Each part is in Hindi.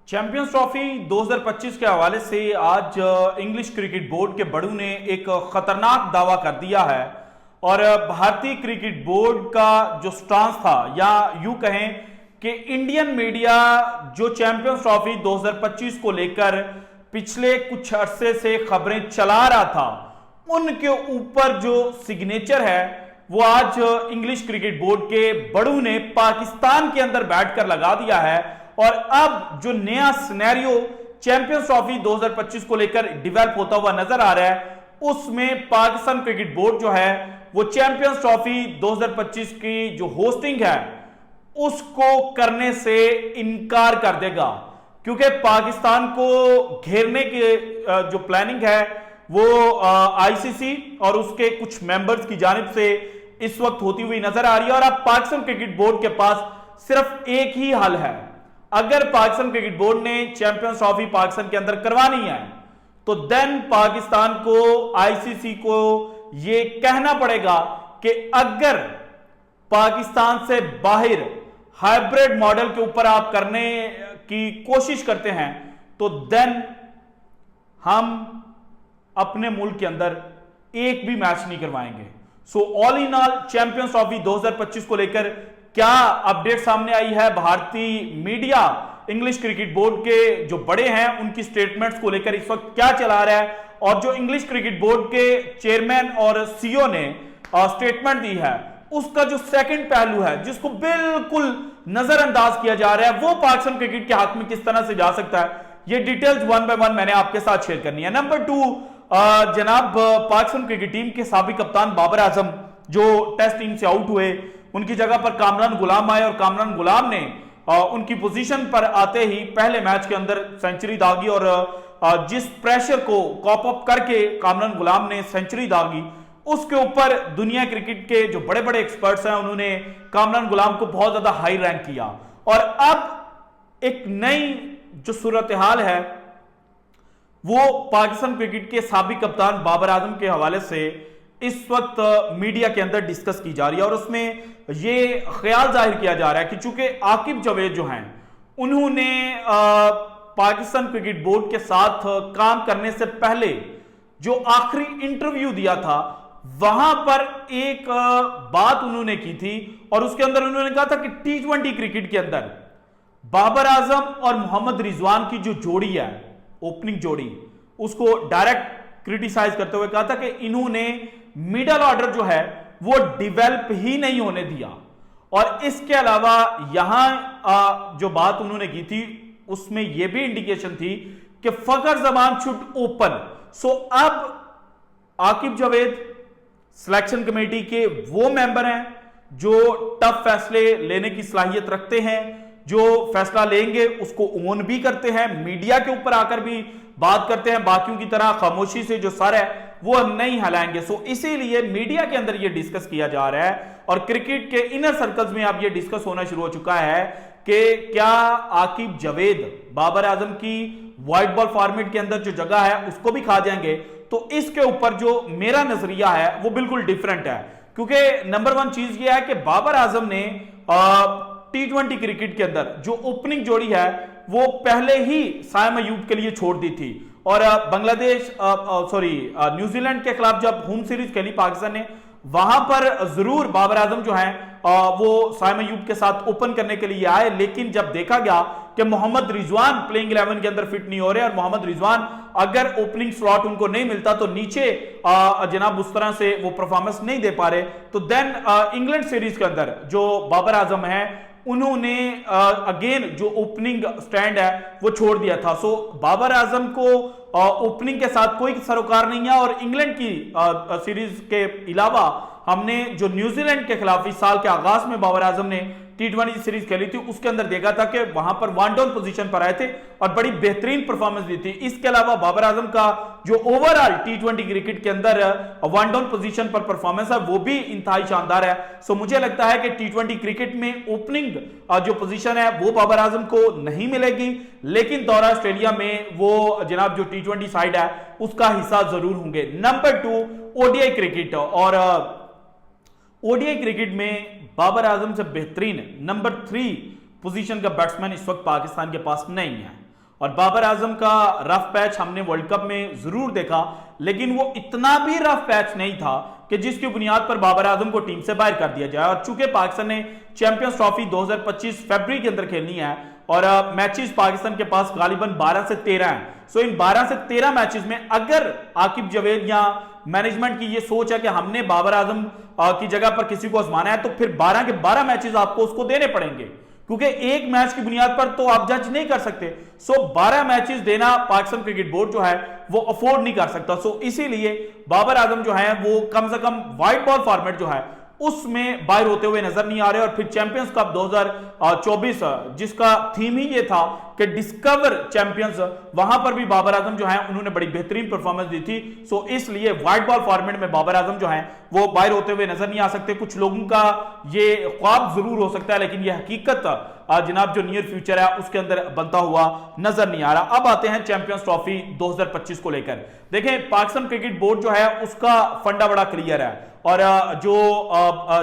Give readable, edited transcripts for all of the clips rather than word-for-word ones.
चैंपियंस ट्रॉफी 2025 के हवाले से आज इंग्लिश क्रिकेट बोर्ड के बड़ों ने एक खतरनाक दावा कर दिया है। और भारतीय क्रिकेट बोर्ड का जो स्टांस था, या यूं कहें कि इंडियन मीडिया जो चैंपियंस ट्रॉफी 2025 को लेकर पिछले कुछ अरसे से खबरें चला रहा था, उनके ऊपर जो सिग्नेचर है वो आज इंग्लिश क्रिकेट बोर्ड के बड़ों ने पाकिस्तान के अंदर बैठकर लगा दिया है। और अब जो नया सिनेरियो चैंपियंस ट्रॉफी 2025 को लेकर डिवेलप होता हुआ नजर आ रहा है, उसमें पाकिस्तान क्रिकेट बोर्ड जो है वो चैंपियंस ट्रॉफी 2025 की जो होस्टिंग है उसको करने से इनकार कर देगा, क्योंकि पाकिस्तान को घेरने की जो प्लानिंग है वो आईसीसी और उसके कुछ मेंबर्स की जानिब से इस वक्त होती हुई नजर आ रही है। और अब पाकिस्तान क्रिकेट बोर्ड के पास सिर्फ एक ही हल है। अगर पाकिस्तान क्रिकेट बोर्ड ने चैंपियंस ट्रॉफी पाकिस्तान के अंदर करवानी है तो देन पाकिस्तान को, आईसीसी को यह कहना पड़ेगा कि अगर पाकिस्तान से बाहर हाइब्रिड मॉडल के ऊपर आप करने की कोशिश करते हैं तो देन हम अपने मुल्क के अंदर एक भी मैच नहीं करवाएंगे। So all in all champions trophy 2025 को लेकर क्या अपडेट सामने आई है, भारतीय मीडिया इंग्लिश क्रिकेट बोर्ड के जो बड़े हैं उनकी स्टेटमेंट्स को लेकर इस वक्त क्या चला रहा है, और जो इंग्लिश क्रिकेट बोर्ड के चेयरमैन और सीईओ ने स्टेटमेंट दी है उसका जो सेकंड पहलू है जिसको बिल्कुल नजरअंदाज किया जा रहा है, वो पाकिस्तान क्रिकेट के हाथ में किस तरह से जा सकता है, ये डिटेल्स वन बाय वन मैंने आपके साथ शेयर करनी है। नंबर 2, जनाब पाकिस्तान क्रिकेट टीम के साबिक कप्तान बाबर आजम जो टेस्ट टीम से आउट हुए, उनकी जगह पर कामरान गुलाम आए और कामरान गुलाम ने उनकी पोजीशन पर आते ही पहले मैच के अंदर सेंचुरी दागी। और जिस प्रेशर को कॉप अप करके कामरान गुलाम ने सेंचुरी दागी, उसके ऊपर दुनिया क्रिकेट के जो बड़े बड़े एक्सपर्ट्स हैं उन्होंने कामरान गुलाम को बहुत ज्यादा हाई रैंक किया। और अब एक नई जो सूरत हाल है वो पाकिस्तान क्रिकेट के साबिक कप्तान बाबर आजम के हवाले से इस वक्त मीडिया के अंदर डिस्कस की जा रही है। और उसमें यह ख्याल जाहिर किया जा रहा है कि चूंकि आकिब जावेद जो हैं उन्होंने पाकिस्तान क्रिकेट बोर्ड के साथ काम करने से पहले जो आखिरी इंटरव्यू दिया था वहां पर एक बात उन्होंने की थी, और उसके अंदर उन्होंने कहा था कि T20 क्रिकेट के अंदर बाबर आजम और मोहम्मद रिजवान की जो जोड़ी है, ओपनिंग जोड़ी, उसको डायरेक्ट क्रिटिसाइज करते हुए कहा था कि इन्होंने मिडल ऑर्डर जो है वो डेवलप ही नहीं होने दिया। और इसके अलावा यहां जो बात उन्होंने की थी उसमें यह भी इंडिकेशन थी कि फखर जमान शुड ओपन। सो अब आकिब जावेद सिलेक्शन कमेटी के वो मेंबर हैं जो टफ फैसले लेने की सलाहियत रखते हैं, जो फैसला लेंगे उसको ओन भी करते हैं, मीडिया के ऊपर आकर भी बात करते हैं, बाकियों की तरह खामोशी से जो सर है वो नहीं हिलाएंगे। सो इसीलिए मीडिया के अंदर ये डिस्कस किया जा रहा है और क्रिकेट के इनर सर्कल्स में अब ये डिस्कस होना शुरू हो चुका है कि क्या आकिब जावेद बाबर आजम की व्हाइट बॉल फॉर्मेट के अंदर जो जगह है उसको भी खा जाएंगे। तो इसके ऊपर जो मेरा नजरिया है वो बिल्कुल डिफरेंट है, क्योंकि नंबर 1 चीज ये है कि बाबर आजम ने T20 क्रिकेट के अंदर जो ओपनिंग जोड़ी है वो पहले ही साइम अयूब के लिए छोड़ दी थी। और न्यूजीलैंड के खिलाफ जब होम सीरीज खेली पाकिस्तान ने, वहां पर जरूर बाबर आजम जो है वो साइम अयूब के साथ ओपन करने के लिए आए, लेकिन जब देखा गया कि मोहम्मद रिजवान प्लेइंग 11 के अंदर फिट नहीं हो रहे और मोहम्मद रिजवान अगर ओपनिंग स्लॉट उनको नहीं मिलता तो नीचे जनाब उस तरह से वो परफॉर्मेंस नहीं दे पा रहे, तो देन इंग्लैंड सीरीज के अंदर जो बाबर आजम है उन्होंने अगेन जो ओपनिंग स्टैंड है वो छोड़ दिया था। सो बाबर आजम को ओपनिंग के साथ कोई सरोकार नहीं है। और इंग्लैंड की सीरीज के अलावा हमने जो न्यूजीलैंड के खिलाफ इस साल के आगाज में बाबर आजम ने T20 सीरीज खेली थी उसके अंदर देखा था कि वहां पर वन डाउन पोजीशन पर आए थे और बड़ी बेहतरीन परफॉर्मेंस दी थी। इसके अलावा बाबर आजम का जो ओवरऑल T20 क्रिकेट के अंदर वन डाउन पोजीशन पर परफॉर्मेंस है वो भी इंतहाई शानदार है। सो मुझे लगता है कि T20 क्रिकेट में ओपनिंग जो पोजीशन है वो बाबर आजम को नहीं मिलेगी, लेकिन दौरा ऑस्ट्रेलिया में वो जनाब जो T20 साइड है उसका हिस्सा जरूर होंगे। नंबर 2, ओडीआई क्रिकेट, और ओडीआई क्रिकेट में बाबर आजम से बेहतरीन नंबर 3 पोजीशन का बैट्समैन इस वक्त पाकिस्तान के पास नहीं है। और बाबर आजम का रफ पैच हमने वर्ल्ड कप में जरूर देखा, लेकिन वो इतना भी रफ पैच नहीं था कि जिसकी बुनियाद पर बाबर आजम को टीम से बाहर कर दिया जाए। और चूंकि पाकिस्तान ने चैंपियंस ट्रॉफी 2025 फरवरी के अंदर खेलनी है और मैचेस पाकिस्तान के पास गालिबन 12 से 13 हैं, सो इन 12 से 13 मैचेस में अगर आकिब जवेद या मैनेजमेंट की ये सोच है कि हमने बाबर आजम की जगह पर किसी को आजमाना है, तो फिर 12 के 12 मैचेस आपको उसको देने पड़ेंगे, क्योंकि एक मैच की बुनियाद पर तो आप जज नहीं कर सकते। सो 12 मैचेस देना पाकिस्तान क्रिकेट बोर्ड जो है वो अफोर्ड नहीं कर सकता। सो इसीलिए बाबर आजम जो है वो कम से कम व्हाइट बॉल फॉर्मेट जो है उसमें बाहर होते हुए नजर नहीं आ रहे। और फिर चैंपियंस कप 2024 जिसका थीम ही ये था कि डिस्कवर चैंपियंस, वहां पर भी बाबर आजम जो है उन्होंने बड़ी बेहतरीन परफॉर्मेंस दी थी। सो इसलिए व्हाइट बॉल फॉर्मेट में बाबर आजम जो है वो बाहर होते हुए नजर नहीं आ सकते। कुछ लोगों का ये ख्वाब जरूर हो सकता है, लेकिन यह हकीकत जनाब जो नियर फ्यूचर है उसके अंदर बनता हुआ नजर नहीं आ रहा। अब आते हैं चैंपियंस ट्रॉफी 2025 को लेकर। देखें, पाकिस्तान क्रिकेट बोर्ड जो है उसका फंडा बड़ा क्लियर है और जो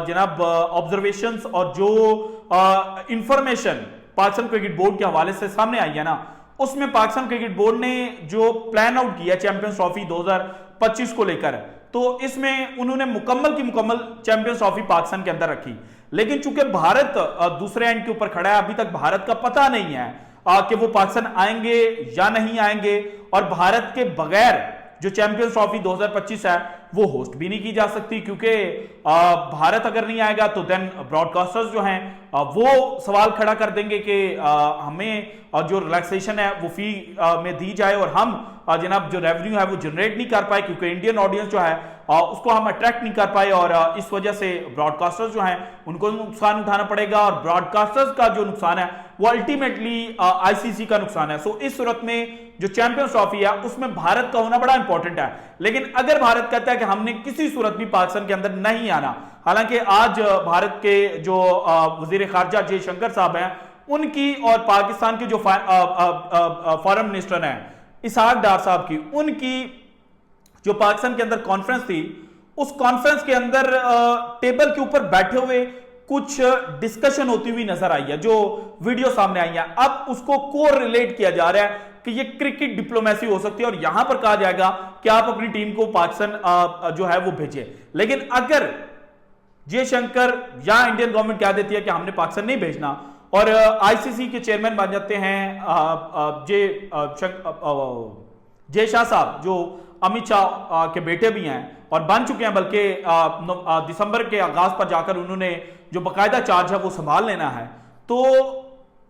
जनाब ऑब्जर्वेशंस और जो इंफॉर्मेशन पाकिस्तान क्रिकेट बोर्ड के हवाले से सामने आई है ना, उसमें पाकिस्तान क्रिकेट बोर्ड ने जो प्लान आउट किया चैंपियंस ट्रॉफी 2025 को लेकर, तो इसमें उन्होंने मुकम्मल की मुकम्मल चैंपियंस ट्रॉफी पाकिस्तान के अंदर रखी। लेकिन चूंकि भारत दूसरे एंड के ऊपर खड़ा है, अभी तक भारत का पता नहीं है कि वो पाकिस्तान आएंगे या नहीं आएंगे, और भारत के बगैर जो चैंपियंस ट्रॉफी 2025 है वो होस्ट भी नहीं की जा सकती, क्योंकि भारत अगर नहीं आएगा तो देन ब्रॉडकास्टर्स जो हैं वो सवाल खड़ा कर देंगे कि हमें जो रिलैक्सेशन है वो फी में दी जाए और हम जनाब जो रेवेन्यू है वो जनरेट नहीं कर पाए, क्योंकि इंडियन ऑडियंस जो है उसको हम अट्रैक्ट नहीं कर पाए, और इस वजह से ब्रॉडकास्टर्स जो हैं उनको नुकसान उठाना पड़ेगा, और ब्रॉडकास्टर्स का जो नुकसान है वो अल्टीमेटली आईसीसी का नुकसान है। सो इस सूरत में जो चैंपियंस ट्रॉफी है उसमें भारत का होना बड़ा इंपॉर्टेंट है। लेकिन अगर भारत कहता है कि हमने किसी सूरत भी पाकिस्तान के अंदर नहीं आना, हालांकि आज भारत के जो वजीर खारजा जयशंकर साहब हैं उनकी और पाकिस्तान के जो फॉरेन मिनिस्टर हैं इसहाक डार साहब की, उनकी जो पाकिस्तान के अंदर कॉन्फ्रेंस थी, उस कॉन्फ्रेंस के अंदर टेबल के ऊपर बैठे हुए कुछ डिस्कशन होती हुई नजर आई है, जो वीडियो सामने आई है। अब उसको को रिलेट किया जा रहा है कि ये क्रिकेट डिप्लोमेसी हो सकती है, और यहां पर कहा जाएगा कि आप अपनी टीम को पाकिस्तान जो है वो भेजिए। लेकिन अगर जयशंकर या इंडियन गवर्नमेंट कह देती है कि हमने पाकिस्तान नहीं भेजना, और आईसीसी के चेयरमैन बन जाते हैं जय शाह साहब, जो अमित शाह के बेटे भी हैं और बन चुके हैं, बल्कि दिसंबर के आगाज पर जाकर उन्होंने जो बाकायदा चार्ज है वो संभाल लेना है, तो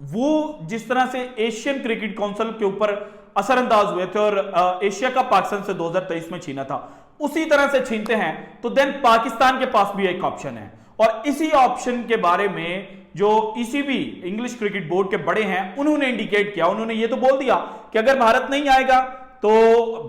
वो जिस तरह से एशियन क्रिकेट काउंसिल के ऊपर असरअंदाज हुए थे और एशिया कप पाकिस्तान से 2023 में छीना था, उसी तरह से छीनते हैं तो देन पाकिस्तान के पास भी एक ऑप्शन है। और इसी ऑप्शन के बारे में जो ईसीबी इंग्लिश क्रिकेट बोर्ड के बड़े हैं उन्होंने इंडिकेट किया, उन्होंने ये तो बोल दिया कि अगर भारत नहीं आएगा तो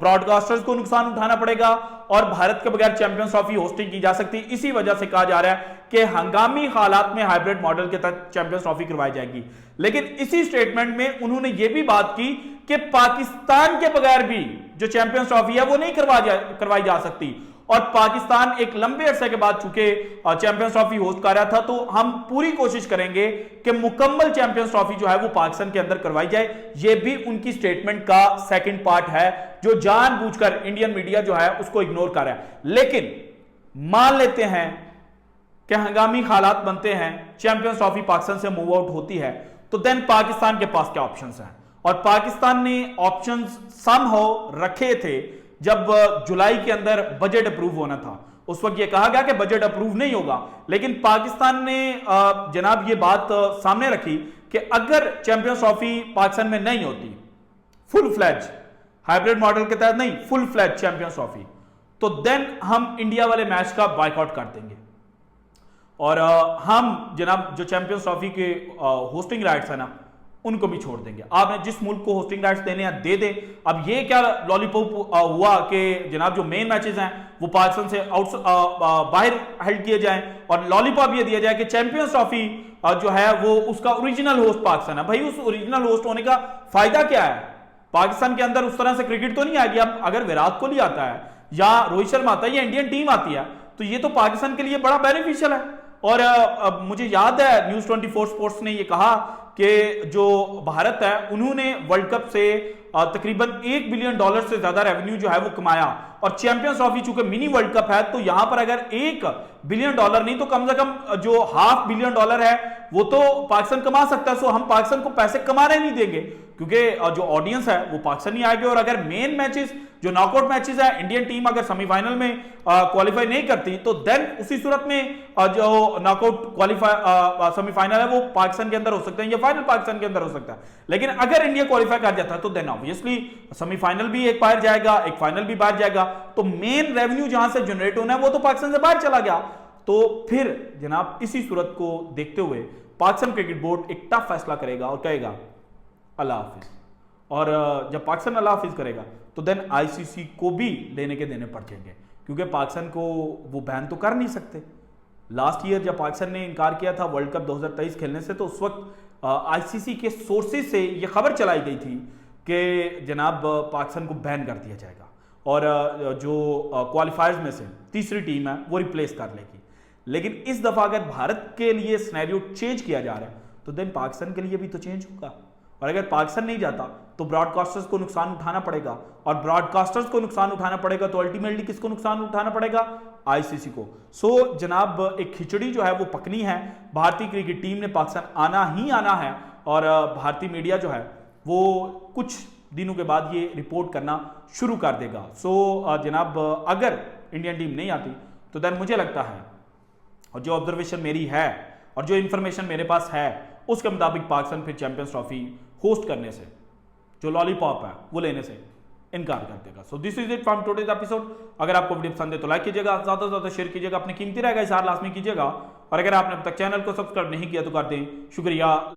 ब्रॉडकास्टर्स को नुकसान उठाना पड़ेगा और भारत के बगैर चैंपियंस ट्रॉफी होस्टिंग की जा सकती। इसी वजह से कहा जा रहा है कि हंगामी हालात में हाइब्रिड मॉडल के तहत चैंपियंस ट्रॉफी करवाई जाएगी। लेकिन इसी स्टेटमेंट में उन्होंने यह भी बात की कि पाकिस्तान के बगैर भी जो चैंपियंस ट्रॉफी है वो नहीं करवाई जा सकती, और पाकिस्तान एक लंबे अरसे के बाद चूंकि चैंपियंस ट्रॉफी होस्ट कर रहा था, तो हम पूरी कोशिश करेंगे कि मुकम्मल चैंपियंस ट्रॉफी जो है वो पाकिस्तान के अंदर करवाई जाए। ये भी उनकी स्टेटमेंट का सेकंड पार्ट है जो जानबूझकर इंडियन मीडिया जो है उसको इग्नोर कर रहा है। लेकिन मान लेते हैं कि हंगामी हालात बनते हैं, चैंपियंस ट्रॉफी पाकिस्तान से मूव आउट होती है, तो देन पाकिस्तान के पास क्या ऑप्शंस हैं? और पाकिस्तान ने ऑप्शंस समहाउ रखे थे जब जुलाई के अंदर बजट अप्रूव होना था। उस वक्त यह कहा गया कि बजट अप्रूव नहीं होगा, लेकिन पाकिस्तान ने जनाब ये बात सामने रखी कि अगर चैंपियंस ट्रॉफी पाकिस्तान में नहीं होती, फुल फ्लैज हाइब्रिड मॉडल के तहत नहीं, फुल फ्लैज चैंपियंस ट्रॉफी, तो देन हम इंडिया वाले मैच का बायकॉट कर देंगे और हम जनाब जो चैंपियंस ट्रॉफी के होस्टिंग राइट्स है ना उनको भी छोड़ देंगे। आपने जिस मुल्क को होस्टिंग राइट्स देने हैं दे दे। अब ये क्या लॉलीपॉप हुआ कि जनाब जो मेन मैचेस हैं वो पाकिस्तान से बाहर हेल्ड किए जाएं, और लॉलीपॉप ये दिया जाए कि चैंपियंस ट्रॉफी जो है वो उसका ओरिजिनल होस्ट पाकिस्तान है। भाई उस ओरिजिनल होस्ट होने का फायदा क्या है? पाकिस्तान के अंदर उस तरह से क्रिकेट तो नहीं आएगी। अब अगर विराट कोहली आता है या रोहित शर्मा आता है या इंडियन टीम आती है तो ये तो पाकिस्तान के लिए बड़ा बेनिफिशियल है। और मुझे याद है न्यूज 24 स्पोर्ट्स ने ये कहा कि जो भारत है उन्होंने वर्ल्ड कप से तकरीबन $1 बिलियन से ज्यादा रेवेन्यू जो है वो कमाया। और चैंपियंस ट्रॉफी चूंकि मिनी वर्ल्ड कप है तो यहां पर अगर $1 बिलियन नहीं तो कम से कम जो $500 मिलियन है वो तो पाकिस्तान कमा सकता है। सो हम पाकिस्तान को पैसे कमाने नहीं देंगे क्योंकि जो ऑडियंस है वो पाकिस्तानी आएगी। और अगर मेन मैचेस जो नॉकआउट मैचेस है, इंडियन टीम अगर सेमीफाइनल में क्वालिफाई नहीं करती तो देन उसी सूरत में जो नॉकआउट क्वालिफाई सेमीफाइनल है वो पाकिस्तान के अंदर हो सकता है या फाइनल पाकिस्तान के अंदर हो सकता है। लेकिन अगर इंडिया क्वालिफाई कर जाता है तो देन ऑब्वियसली सेमीफाइनल भी एक बाहर जाएगा, एक फाइनल भी बाहर जाएगा, तो मेन रेवेन्यू जहां से जनरेट होना है वो तो पाकिस्तान से बाहर चला गया। तो फिर जनाब इसी सूरत को देखते हुए पाकिस्तान क्रिकेट बोर्ड एक टफ फैसला करेगा और कहेगा अल्लाह हाफिज। और जब पाकिस्तान अल्लाह हाफिज करेगा तो देन आईसीसी को भी लेने के देने पड़ जाएंगे क्योंकि पाकिस्तान को वो बैन तो कर नहीं सकते। लास्ट ईयर जब पाकिस्तान ने इनकार किया था वर्ल्ड कप 2023 खेलने से तो उस वक्त आईसीसी के सोर्सेज से ये खबर चलाई गई थी कि जनाब पाकिस्तान को बैन कर दिया जाएगा और जो क्वालिफायर्स में से तीसरी टीम है वो रिप्लेस कर लेगी। लेकिन इस दफा अगर भारत के लिए सिनेरियो चेंज किया जा रहा है तो देन पाकिस्तान के लिए भी तो चेंज होगा। और अगर पाकिस्तान नहीं जाता तो ब्रॉडकास्टर्स को नुकसान उठाना पड़ेगा और ब्रॉडकास्टर्स को नुकसान उठाना पड़ेगा तो अल्टीमेटली किसको नुकसान उठाना पड़ेगा? आईसीसी को। सो जनाब एक खिचड़ी जो है वो पकनी है। भारतीय क्रिकेट टीम ने पाकिस्तान आना ही आना है और भारतीय मीडिया जो है वो कुछ दिनों के बाद ये रिपोर्ट करना शुरू कर देगा। सो जनाब अगर इंडियन टीम नहीं आती तो देन मुझे लगता है और जो ऑब्जर्वेशन मेरी है और जो इंफॉर्मेशन मेरे पास है उसके मुताबिक पाकिस्तान फिर चैंपियंस ट्रॉफी होस्ट करने से, जो लॉलीपॉप है वो लेने से इनकार कर देगा। So this is it from today's episode. अगर आपको वीडियो पसंद है तो लाइक कीजिएगा, ज्यादा से ज्यादा शेयर कीजिएगा, अपनी कीमती रहेगा इस लाजमी कीजिएगा। और अगर आपने अब तक चैनल को सब्सक्राइब नहीं किया तो कर दें। शुक्रिया।